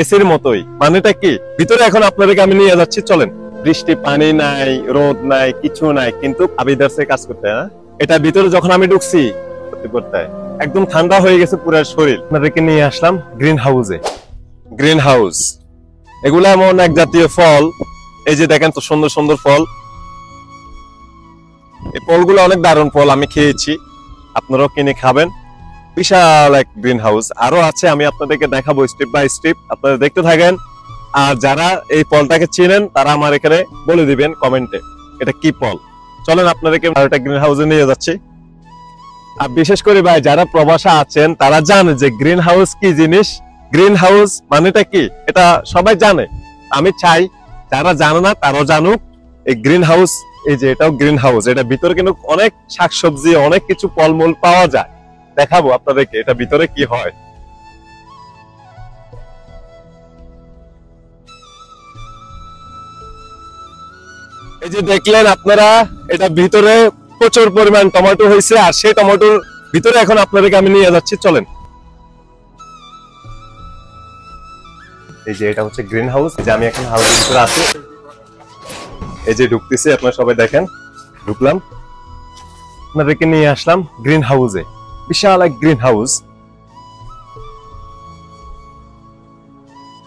এসির মতোই। মানেটা কি? ভিতরে এখন আপনাদেরকে আমি নিয়ে যাচ্ছি, চলেন। বৃষ্টি, পানি নাই, রোদ নাই, কিছু নাই, কিন্তু আবিদারসে কাজ করতে হয়। এটা ভিতরে যখন আমি ঢুকছি করতে হয়, একদম ঠান্ডা হয়ে গেছে পুরো শরীর। আপনাদেরকে নিয়ে আসলাম গ্রিন হাউসে। গ্রিন হাউস এগুলো এমন এক জাতীয় ফল, এই যে দেখেন তো সুন্দর সুন্দর ফল। এই ফলগুলো অনেক দারুণ ফল, আমি খেয়েছি, আপনারাও কিনে খাবেন। বিশাল এক গ্রিন হাউস আরো আছে, আমি আপনাদেরকে দেখাবো স্টেপ বাই স্টেপ, আপনারা দেখতে থাকেন। আর যারা এই ফলটাকে চেনেন তারা আমার এখানে বলে দিবেন কমেন্টে এটা কি ফল। চলেন আপনাদেরকে একটা গ্রিন হাউসে নিয়ে যাচ্ছি। আর বিশেষ করে ভাই যারা প্রবাসে আছেন তারা জানে যে গ্রিন হাউস কি জিনিস, গ্রিন হাউস মানেটা কি, এটা সবাই জানে। আমি চাই যারা জানে না তারাও জানুক এই গ্রিন হাউস। এই যে এটাও গ্রিন হাউস, এটা ভিতরে কিন্তু অনেক শাকসবজি, অনেক কিছু ফলমূল পাওয়া যায়। দেখাবো আপনাদেরকে এটা ভিতরে কি হয়। এই যে দেখলেন আপনারা, এটা ভিতরে প্রচুর পরিমাণ টমেটো হয়েছে, আর সেই টমেটোর ভিতরে এখন আপনাদেরকে আমি নিয়ে যাচ্ছি, চলেন। এই যে এটা হচ্ছে গ্রিন হাউস, যে আমি এখন হাউসের ভিতরে আছি, এই যে ঢুকতেছি, আপনারা সবাই দেখেন। ঢুকলাম, আপনাদেরকে নিয়ে আসলাম গ্রিন হাউসে। বিশাল এক গ্রিন হাউস।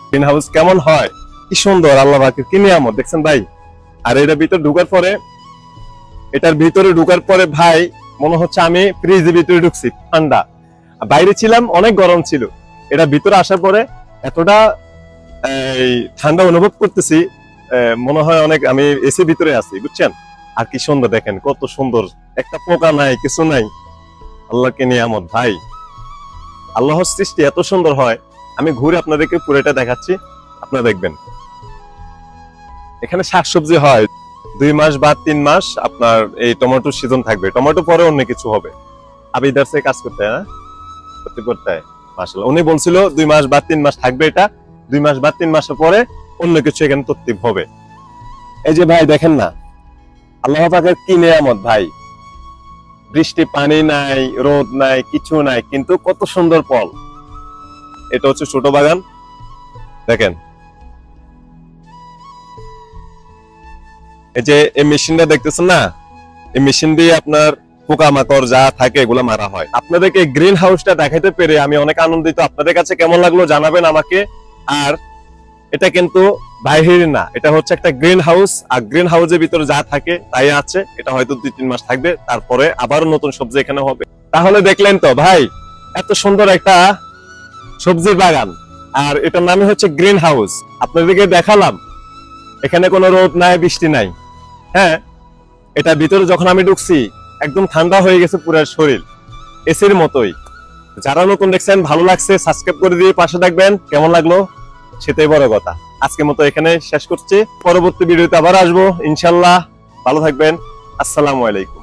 গ্রিন হাউস কেমন হয়, কি সুন্দর, আল্লাহ পাকের কি নিয়ামত দেখছেন ভাই। আর এটার ভিতরে ঢুকার পরে, এটার ভিতরে ঢুকার পরে ভাই মনে হচ্ছে আমি ফ্রিজের ভিতরে ঢুকছি, ঠান্ডা। বাইরে ছিলাম অনেক গরম ছিল, এটা ভিতরে আসার পরে এতটা ঠান্ডা অনুভব করতেছি, মনে হয় অনেক আমি এসি ভিতরে আছি, বুঝছেন। আর কি সুন্দর দেখেন, কত সুন্দর, একটা পোকা নাই, কিছু নাই, আল্লাহকে নিয়ামত ভাই। আল্লাহর সৃষ্টি এত সুন্দর হয়। আমি ঘুরে আপনাদেরকে পুরোটা দেখাচ্ছি, আপনারা দেখবেন। এখানে শাকসবজি হয় 2 মাস বা 3 মাস, আপনার এই টমেটোর সিজন থাকবে, টমেটো পরে অন্য কিছু হবে। আবিদারসে কাজ করতে হয়, করতে হয় মাশাআল্লাহ। উনি বলছিল 2 মাস বা 3 মাস থাকবে, এটা 2 মাস বা 3 মাসের পরে অন্য কিছু এখানে তরতিব হবে। এই যে ভাই দেখেন না, আল্লাহ পাকের কি নিয়ামত ভাই। বৃষ্টি, পানি নাই, রোদ নাই, কিছু নাই, কিন্তু কত সুন্দর ফল। এটা হচ্ছে ছোট বাগান, দেখেন। এই যে এই মেশিনটা দেখতেছেন না, এই মেশিন দিয়ে আপনার পোকামাকড় যা থাকে এগুলো মারা হয়। আপনাদেরকে গ্রিন হাউসটা দেখাতে পেরে আমি অনেক আনন্দিত। আপনাদের কাছে কেমন লাগলো জানাবেন আমাকে। আর এটা কিন্তু বাইরের না, এটা হচ্ছে একটা গ্রিন হাউস। আর গ্রিন হাউসের ভিতরে যা থাকে তাই আছে। এটা হয়তো 2-3 মাস থাকবে, তারপরে আবার নতুন সবজি এখানে হবে। তাহলে দেখলেন তো ভাই, এত সুন্দর একটা সবজির বাগান, আর এটার নামই হচ্ছে গ্রিন হাউস। আপনাদেরকে দেখালাম এখানে কোনো রোদ নাই, বৃষ্টি নাই। হ্যাঁ, এটা ভিতরে যখন আমি ঢুকছি একদম ঠান্ডা হয়ে গেছে পুরো শরীর, এসির মতোই। যারা নতুন দেখছেন, ভালো লাগছে সাবস্ক্রাইব করে দিয়ে পাশে থাকবেন। কেমন লাগলো সেটাই বড় কথা। আজকের মতো এখানে শেষ করছি, পরবর্তী ভিডিওতে আবার আসবো ইনশাল্লাহ। ভালো থাকবেন, আসসালামু আলাইকুম।